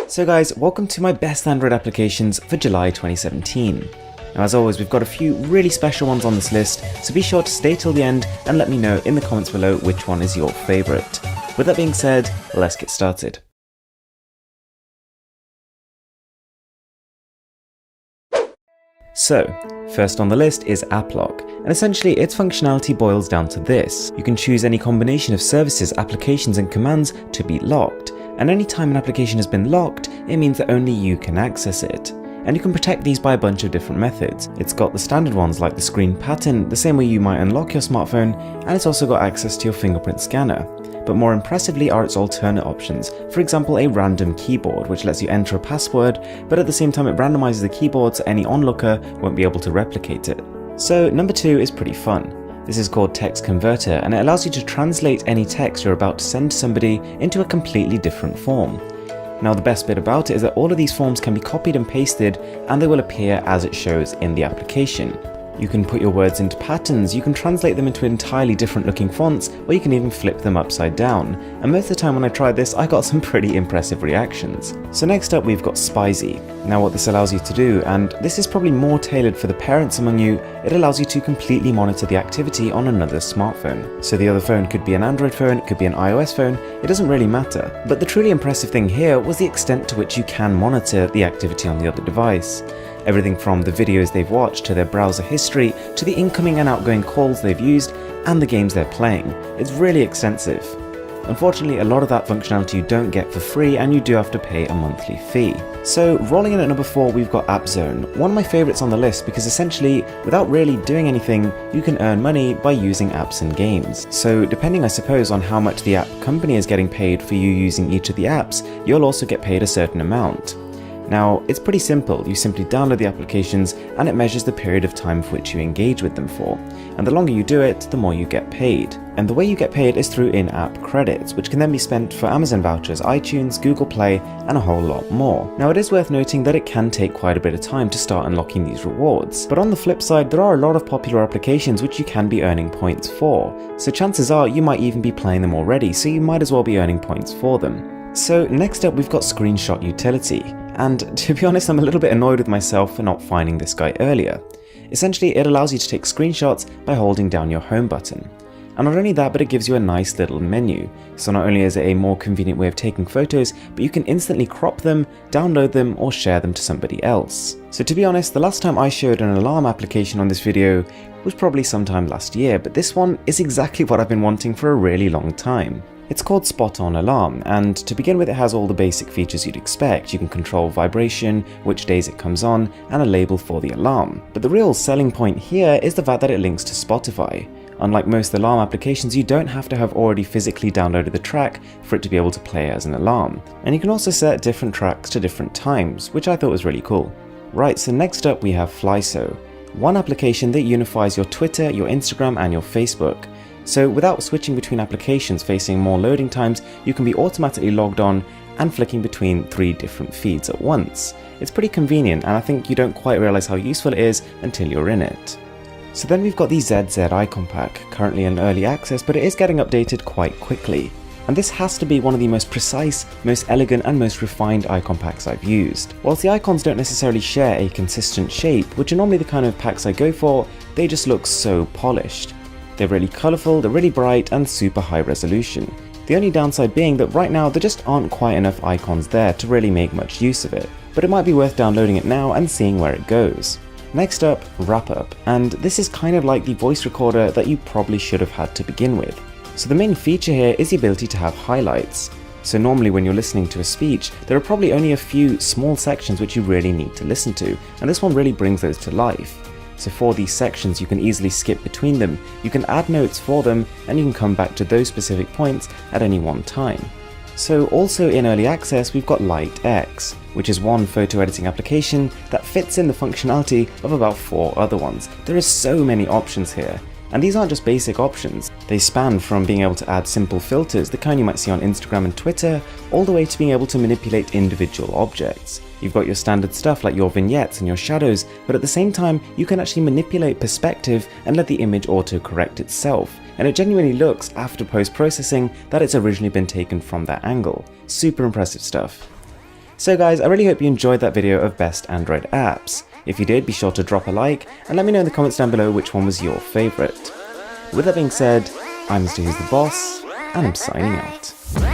So guys, welcome to my best Android applications for July 2017. Now as always, we've got a few really special ones on this list, so be sure to stay till the end and let me know in the comments below which one is your favourite. With that being said, let's get started. So, first on the list is App Lock, and essentially its functionality boils down to this. You can choose any combination of services, applications and commands to be locked, and any time an application has been locked, it means that only you can access it. And you can protect these by a bunch of different methods. It's got the standard ones like the screen pattern, the same way you might unlock your smartphone, and it's also got access to your fingerprint scanner. But more impressively are its alternate options, for example a random keyboard which lets you enter a password, but at the same time it randomizes the keyboard so any onlooker won't be able to replicate it. So number 2 is pretty fun. This is called Text Converter, and it allows you to translate any text you're about to send to somebody into a completely different form. Now the best bit about it is that all of these forms can be copied and pasted, and they will appear as it shows in the application. You can put your words into patterns, you can translate them into entirely different looking fonts, or you can even flip them upside down. And most of the time when I tried this, I got some pretty impressive reactions. So next up we've got Spicy. Now what this allows you to do, and this is probably more tailored for the parents among you, it allows you to completely monitor the activity on another smartphone. So the other phone could be an Android phone, it could be an iOS phone, it doesn't really matter. But the truly impressive thing here was the extent to which you can monitor the activity on the other device. Everything from the videos they've watched to their browser history to the incoming and outgoing calls they've used and the games they're playing. It's really extensive. Unfortunately, a lot of that functionality you don't get for free and you do have to pay a monthly fee. So rolling in at number 4 we've got App Zone, one of my favourites on the list because essentially without really doing anything you can earn money by using apps and games. So depending I suppose on how much the app company is getting paid for you using each of the apps, you'll also get paid a certain amount. Now, it's pretty simple. You simply download the applications and it measures the period of time for which you engage with them for. And the longer you do it, the more you get paid. And the way you get paid is through in-app credits, which can then be spent for Amazon vouchers, iTunes, Google Play, and a whole lot more. Now, it is worth noting that it can take quite a bit of time to start unlocking these rewards. But on the flip side, there are a lot of popular applications which you can be earning points for. So chances are you might even be playing them already, so you might as well be earning points for them. So next up we've got Screenshot Utility, and to be honest I'm a little bit annoyed with myself for not finding this guy earlier. Essentially it allows you to take screenshots by holding down your home button. And not only that, but it gives you a nice little menu. So not only is it a more convenient way of taking photos, but you can instantly crop them, download them, or share them to somebody else. So to be honest, the last time I showed an alarm application on this video was probably sometime last year, but this one is exactly what I've been wanting for a really long time. It's called Spot On Alarm, and to begin with it has all the basic features you'd expect. You can control vibration, which days it comes on, and a label for the alarm. But the real selling point here is the fact that it links to Spotify. Unlike most alarm applications, you don't have to have already physically downloaded the track for it to be able to play as an alarm. And you can also set different tracks to different times, which I thought was really cool. Right, so next up we have Flyso, one application that unifies your Twitter, your Instagram, and your Facebook. So without switching between applications facing more loading times, you can be automatically logged on and flicking between 3 different feeds at once. It's pretty convenient, and I think you don't quite realize how useful it is until you're in it. So then we've got the ZZ Icon Pack, currently in early access, but it is getting updated quite quickly. And this has to be one of the most precise, most elegant and most refined icon packs I've used. Whilst the icons don't necessarily share a consistent shape, which are normally the kind of packs I go for, they just look so polished. They're really colourful, they're really bright and super high resolution. The only downside being that right now there just aren't quite enough icons there to really make much use of it, but it might be worth downloading it now and seeing where it goes. Next up, Wrap Up, and this is kind of like the voice recorder that you probably should have had to begin with. So the main feature here is the ability to have highlights. So normally when you're listening to a speech, there are probably only a few small sections which you really need to listen to, and this one really brings those to life. So for these sections you can easily skip between them, you can add notes for them, and you can come back to those specific points at any one time. So also in early access we've got Light X, which is one photo editing application that fits in the functionality of about 4 other ones. There are so many options here. And these aren't just basic options. They span from being able to add simple filters, the kind you might see on Instagram and Twitter, all the way to being able to manipulate individual objects. You've got your standard stuff like your vignettes and your shadows, but at the same time, you can actually manipulate perspective and let the image auto-correct itself. And it genuinely looks, after post-processing, that it's originally been taken from that angle. Super impressive stuff. So guys, I really hope you enjoyed that video of best Android apps. If you did, be sure to drop a like and let me know in the comments down below which one was your favourite. With that being said, I'm Mr. Who's the Boss, and I'm signing out.